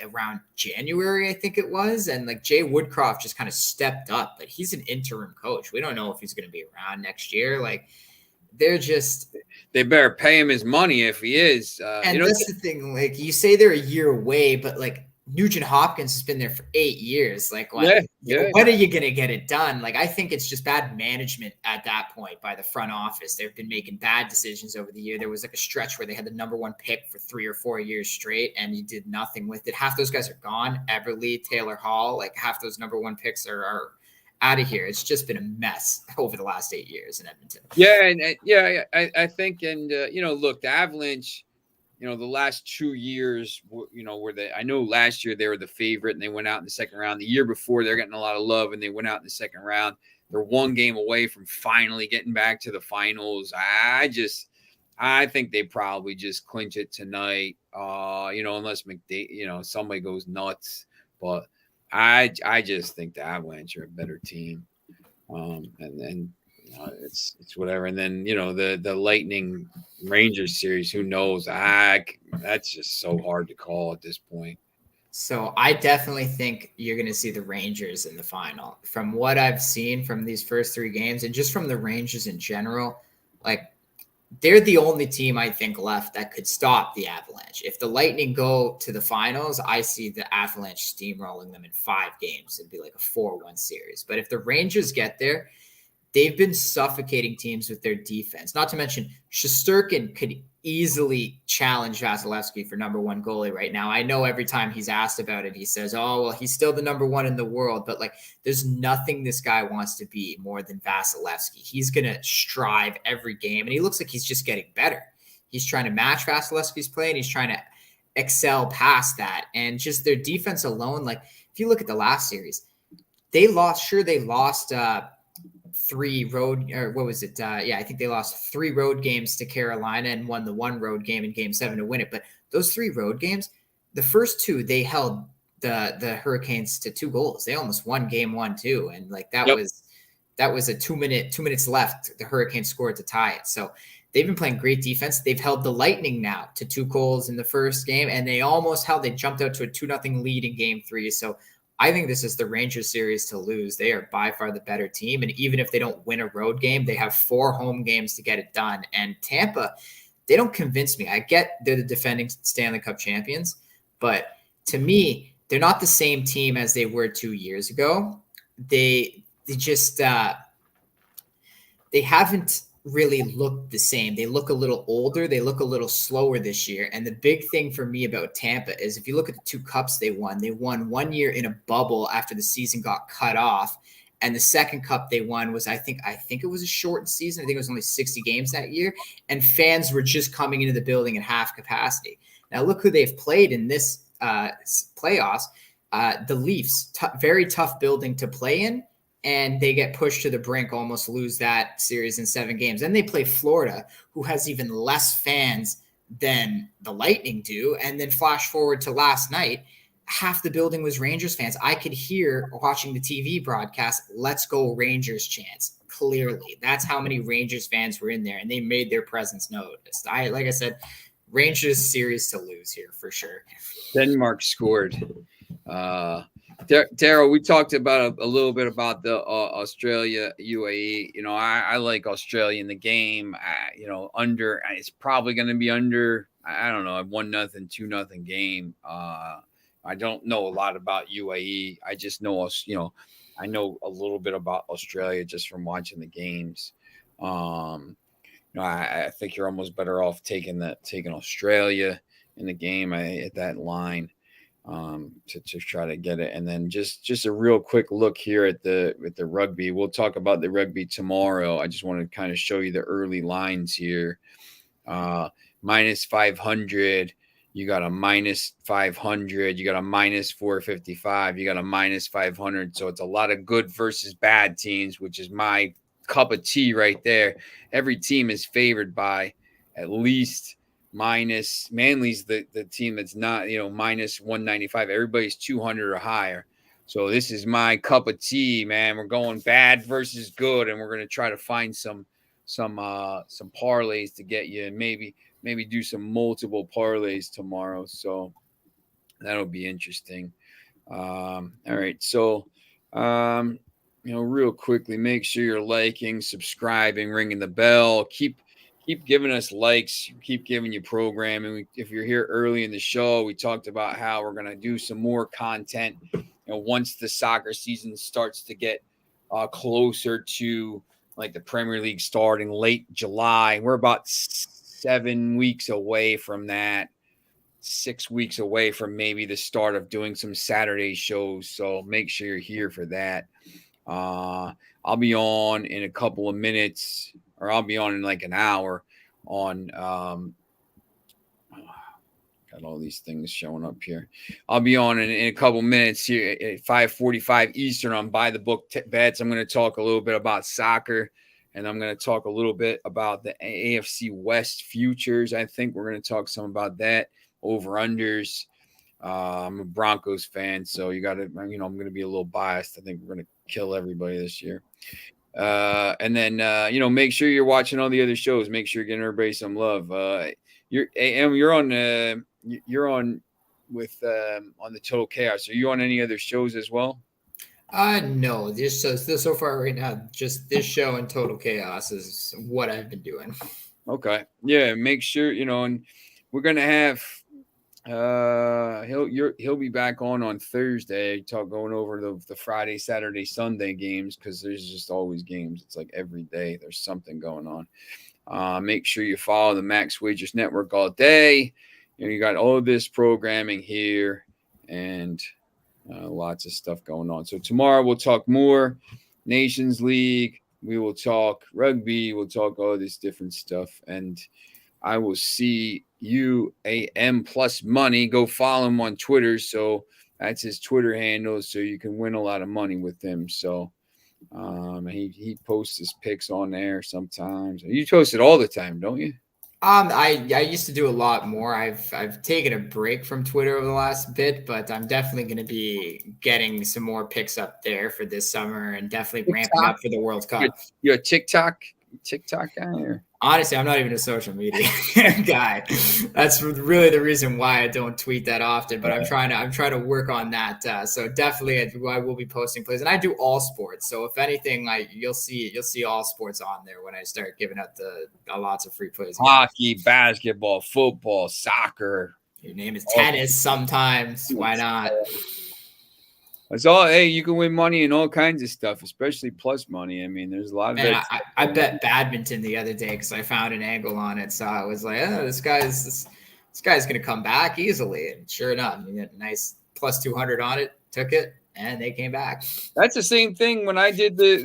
around January, I think it was, and like Jay Woodcroft just kind of stepped up, but he's an interim coach. We don't know if he's going to be around next year. Like they're just they better pay him his money if he is. And that's the thing. Like, you say they're a year away, but like Nugent Hopkins has been there for 8 years. Like, when are you going to get it done? Like, I think it's just bad management at that point by the front office. They've been making bad decisions over the year. There was like a stretch where they had the number 1 pick for 3 or 4 years straight, and you did nothing with it. Half those guys are gone. Everly, Taylor Hall, like half those number 1 picks are out of here. It's just been a mess over the last 8 years in Edmonton. Yeah, I think, and look, the Avalanche, the last 2 years, I know last year they were the favorite and they went out in the second round. The year before, they're getting a lot of love and they went out in the second round. They're 1 game away from finally getting back to the finals. I think they probably just clinch it tonight. Unless somebody goes nuts, but I just think the Avalanche are a better team. And it's whatever. And then, the Lightning Rangers series, who knows? That's just so hard to call at this point. So I definitely think you're going to see the Rangers in the final. From what I've seen from these first 3 games and just from the Rangers in general, like, they're the only team I think left that could stop the Avalanche. If the Lightning go to the finals, I see the Avalanche steamrolling them in 5 games. It'd be like a 4-1 series. But if the Rangers get there, they've been suffocating teams with their defense. Not to mention, Shesterkin could easily challenge Vasilevsky for number 1 goalie right now. I know every time he's asked about it, he says, oh, well, he's still the number 1 in the world. But, like, there's nothing this guy wants to be more than Vasilevsky. He's going to strive every game, and he looks like he's just getting better. He's trying to match Vasilevsky's play, and he's trying to excel past that. And just their defense alone, like, if you look at the last series, they lost 3 road, or what was it? I think they lost 3 road games to Carolina and won the 1 road game in Game 7 to win it. But those 3 road games, the first 2, they held the Hurricanes to 2 goals. They almost won Game 1 too, and like that was a 2 minutes left. The Hurricanes scored to tie it. So they've been playing great defense. They've held the Lightning now to 2 goals in the first game, and they jumped out to a 2-0 lead in Game 3. So I think this is the Rangers series to lose. They are by far the better team. And even if they don't win a road game, they have 4 home games to get it done. And Tampa, they don't convince me. I get they're the defending Stanley Cup champions, but to me, they're not the same team as they were 2 years ago. They haven't really look the same. They look a little older. They look a little slower this year. And the big thing for me about Tampa is if you look at the 2 cups they won 1 year in a bubble after the season got cut off. And the second cup they won was, I think it was a shortened season. I think it was only 60 games that year. And fans were just coming into the building at half capacity. Now look who they've played in this playoffs. The Leafs, very tough building to play in. And they get pushed to the brink, almost lose that series in 7 games. Then they play Florida, who has even less fans than the Lightning do. And then flash forward to last night, half the building was Rangers fans. I could hear watching the TV broadcast, "Let's go Rangers" chants. Clearly, that's how many Rangers fans were in there, and they made their presence noticed. Like I said, Rangers series to lose here for sure. Denmark scored. Daryl, we talked about a little bit about the Australia UAE. I like Australia in the game. Under, it's probably going to be under. I don't know, a 1-0, 2-0 game. I don't know a lot about UAE. I just know I know a little bit about Australia just from watching the games. I think you're almost better off taking Australia in the game at that line. To try to get it. And then just a real quick look here at the rugby. We'll talk about the rugby tomorrow. I just want to kind of show you the early lines here. Minus 500, you got a minus 500, you got a minus 455, you got a minus 500. So it's a lot of good versus bad teams, which is my cup of tea right there. Every team is favored by at least minus. Manly's the team that's not, minus 195. Everybody's 200 or higher. So this is my cup of tea, man. We're going bad versus good, and we're going to try to find some parlays to get you, and maybe do some multiple parlays tomorrow. So that'll be interesting. All right. So, real quickly, make sure you're liking, subscribing, ringing the bell. Keep keep giving us likes, keep giving you programming. If you're here early in the show, we talked about how we're going to do some more content. Once the soccer season starts to get closer to like the Premier League starting late July, we're about 7 weeks away from that. 6 weeks away from maybe the start of doing some Saturday shows. So make sure you're here for that. I'll be on in a couple of minutes, or I'll be on in like an hour on got all these things showing up here. I'll be on in a couple minutes here at 5:45 Eastern on Buy the Book Bets. I'm going to talk a little bit about soccer, and I'm going to talk a little bit about the AFC West futures. I think we're going to talk some about that, over-unders. I'm a Broncos fan, so you got to, I'm going to be a little biased. I think we're going to kill everybody this year. And then, make sure you're watching all the other shows. Make sure you're getting everybody some love. You're on with on the Total Chaos. Are you on any other shows as well? No, this so far right now, just this show and Total Chaos is what I've been doing. Okay. Yeah. Make sure, and we're going to have, he'll be back on Thursday, going over the Friday, Saturday, Sunday games, because there's just always games. It's like every day there's something going on. Make sure you follow the Max Wagers Network all day. You got all of this programming here and lots of stuff going on. So tomorrow we'll talk more Nations League. We will talk rugby. We'll talk all this different stuff. And I will see you AM Plus Money. Go follow him on Twitter. So that's his Twitter handle. So you can win a lot of money with him. So he posts his picks on there sometimes. You post it all the time, don't you? I used to do a lot more. I've taken a break from Twitter over the last bit, but I'm definitely going to be getting some more picks up there for this summer and definitely ramping up for the World Cup. You're a TikTok guy? Or? Honestly, I'm not even a social media guy. That's really the reason why I don't tweet that often. But I'm trying to work on that. So definitely, I will be posting plays, and I do all sports. So if anything, you'll see all sports on there when I start giving out the lots of free plays. Hockey, basketball, football, soccer. Your name is tennis. Sometimes, why not? It's all. Hey, you can win money in all kinds of stuff, especially plus money. I mean, there's a lot of. I bet badminton the other day because I found an angle on it, so I was like, "Oh, this guy's gonna come back easily." And sure enough, you get a nice plus 200 on it. Took it, and they came back. That's the same thing when I did the,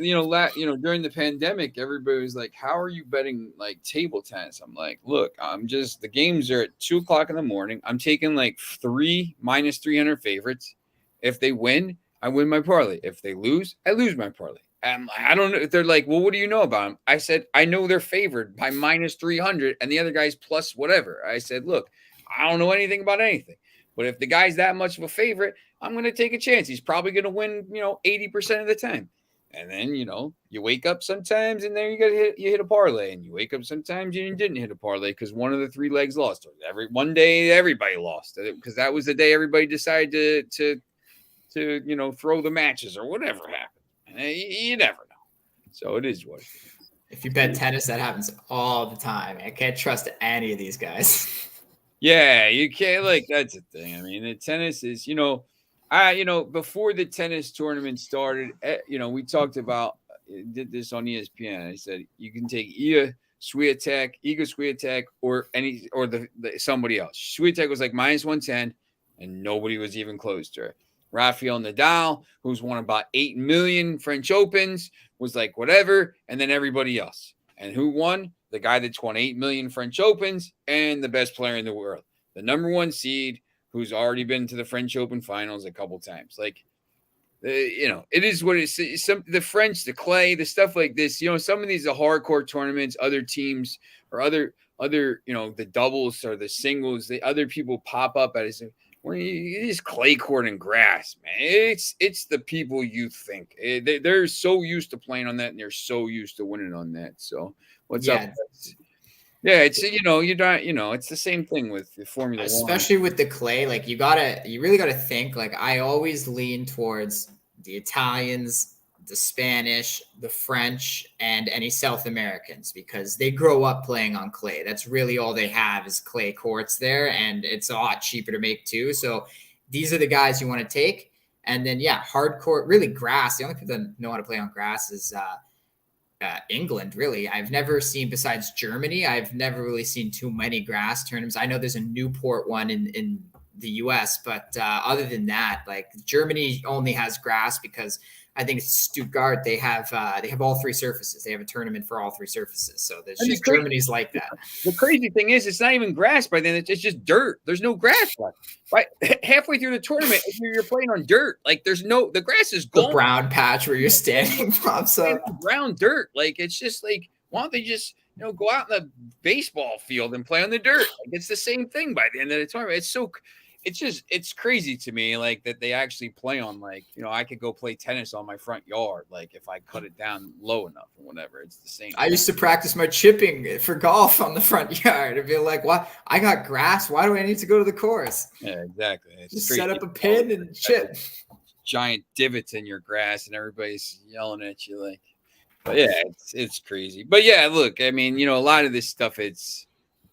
during the pandemic. Everybody was like, "How are you betting like table tennis?" I'm like, "Look, the games are at 2:00 in the morning. I'm taking like 3 minus 300 favorites. If they win, I win my parlay. If they lose, I lose my parlay." I don't know. They're like, "Well, what do you know about them?" I said, "I know they're favored by minus 300 and the other guy's plus whatever." I said, "Look, I don't know anything about anything. But if the guy's that much of a favorite, I'm going to take a chance. He's probably going to win, 80% of the time." And then, you wake up sometimes and there you hit a parlay, and you wake up sometimes and you didn't hit a parlay because one of the 3 legs lost. One day everybody lost because that was the day everybody decided to throw the matches or whatever happened. You never know. So it is what it is. If you bet tennis, that happens all the time. I can't trust any of these guys. Yeah, you can't. That's the thing. I mean, the tennis is, before the tennis tournament started, we talked about, did this on ESPN. I said, you can take Iga Swiatek, or somebody else. Swiatek was like minus 110, and nobody was even close to her. Rafael Nadal, who's won about 8 million French Opens, was like whatever, and then everybody else. And who won? The guy that's won 8 million French Opens and the best player in the world. The number 1 seed, who's already been to the French Open finals a couple times. It is what it is. The French, the clay, the stuff like this, some of these are hardcore tournaments, other teams or other, the doubles or the singles, the other people pop up at it. It is clay court and grass, man. It's the people you think. They're so used to playing on that, and they're so used to winning on that. So what's up? Yeah, it's it's the same thing with the Formula 1. Especially with the clay, you really gotta think. I always lean towards the Italians, the Spanish, the French, and any South Americans because they grow up playing on clay. That's really all they have is clay courts there, and it's a lot cheaper to make too. So these are the guys you want to take. And then, hard court, really grass. The only people that know how to play on grass is England, really. I've never seen, besides Germany, I've never really seen too many grass tournaments. I know there's a Newport one in the US, but other than that, like Germany only has grass because I think it's Stuttgart. They have all three surfaces. They have a tournament for all three surfaces. So there's just Germany's like that. The crazy thing is, it's not even grass by then. It's just dirt. There's no grass left. Right, halfway through the tournament, you're playing on dirt. Like the grass is gone. The brown patch where you're standing pops up. Brown dirt. Like it's just like, why don't they just go out in the baseball field and play on the dirt? Like it's the same thing by the end of the tournament. It's crazy to me, like that they actually play on, like, I could go play tennis on my front yard, like if I cut it down low enough or whatever. It's the same. I used to practice my chipping for golf on the front yard. I'd be like, "Why? I got grass. Why do I need to go to the course?" Yeah, exactly. Just set up a pin and chip. Giant divots in your grass, and everybody's yelling at you, like. But yeah, it's crazy. But yeah, look, I mean, a lot of this stuff, it's.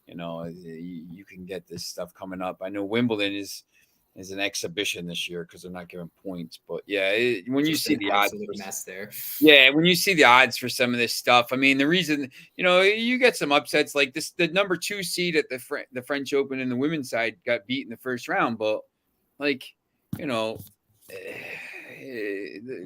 You can get this stuff coming up. I know Wimbledon is an exhibition this year because they're not giving points. But yeah, when you see the odds, when you see the odds for some of this stuff, I mean, the reason you get some upsets like this. The number 2 seed at the French Open in the women's side got beat in the first round, but like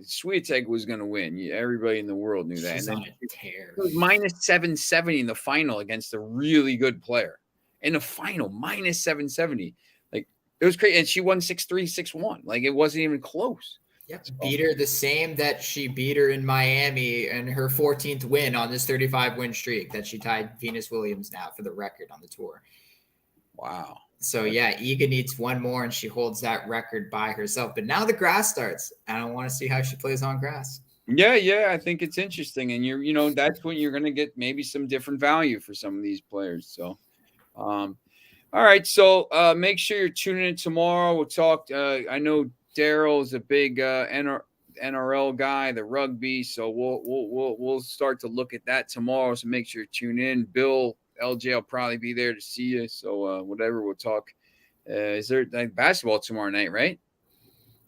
Swiatek was going to win. Everybody in the world knew that. She's and then it was minus 770 in the final against a really good player. In the final, minus 770. Like, it was crazy. And she won 6-3, 6-1. Like, it wasn't even close. Yep. Beat her the same that she beat her in Miami and her 14th win on this 35-win streak that she tied Venus Williams now for the record on the tour. Wow. So, Iga needs one more, and she holds that record by herself. But now the grass starts, and I want to see how she plays on grass. Yeah, I think it's interesting. And, that's when you're going to get maybe some different value for some of these players. So, all right. So, make sure you're tuning in tomorrow. We'll talk. I know Daryl is a big NRL guy, the rugby. So, we'll start to look at that tomorrow. So, make sure you tune in. Bill, LJ will probably be there to see you. So whatever, we'll talk. Is there basketball tomorrow night, right?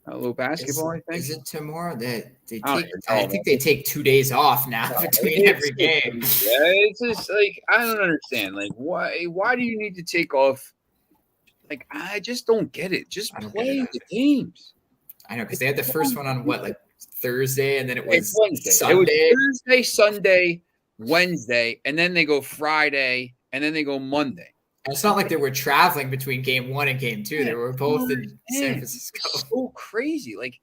A little basketball, I think. Is it tomorrow? I think they take 2 days off now between every game. Yeah, it's just like, I don't understand. Like, why do you need to take off? Like, I just don't get it. Just play the games. I know, because they had the first one on Thursday, and then it was Wednesday. Sunday. It was Thursday, Sunday, Wednesday, and then they go Friday, and then they go Monday. And it's not like they were traveling between game 1 and game 2. They were both in San Francisco. It's so crazy. Like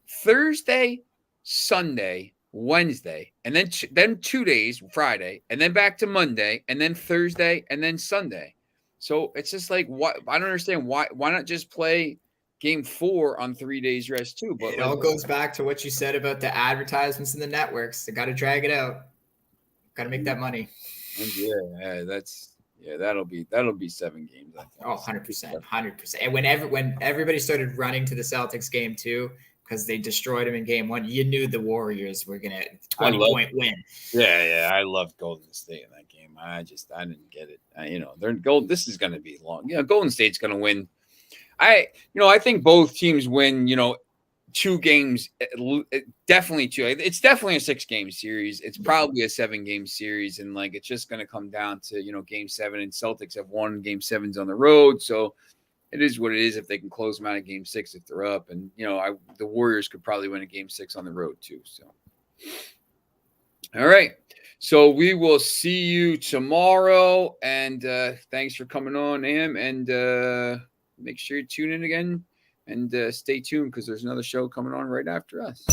Thursday, Sunday, Wednesday, and then 2 days, Friday, and then back to Monday, and then Thursday, and then Sunday. So it's just like, what? I don't understand why not just play game 4 on 3 days rest too? But it all goes back to what you said about the advertisements and the networks. They got to drag it out. Got to make that money. And that'll be 7 games. I think. Oh, 100%. And when everybody started running to the Celtics game 2 because they destroyed them in game 1, you knew the Warriors were gonna 20-point win. Yeah, I loved Golden State in that game. I didn't get it. They're gold. This is going to be long. Golden State's going to win. I think both teams win. 2 games, definitely 2. It's definitely a 6-game series. It's probably a 7-game series, and it's just going to come down to game 7. And Celtics have won game 7s on the road, so it is what it is. If they can close them out of game 6, if they're up, and the Warriors could probably win a game 6 on the road too. So, all right. So we will see you tomorrow, and thanks for coming on, Am, and make sure you tune in again, and stay tuned because there's another show coming on right after us.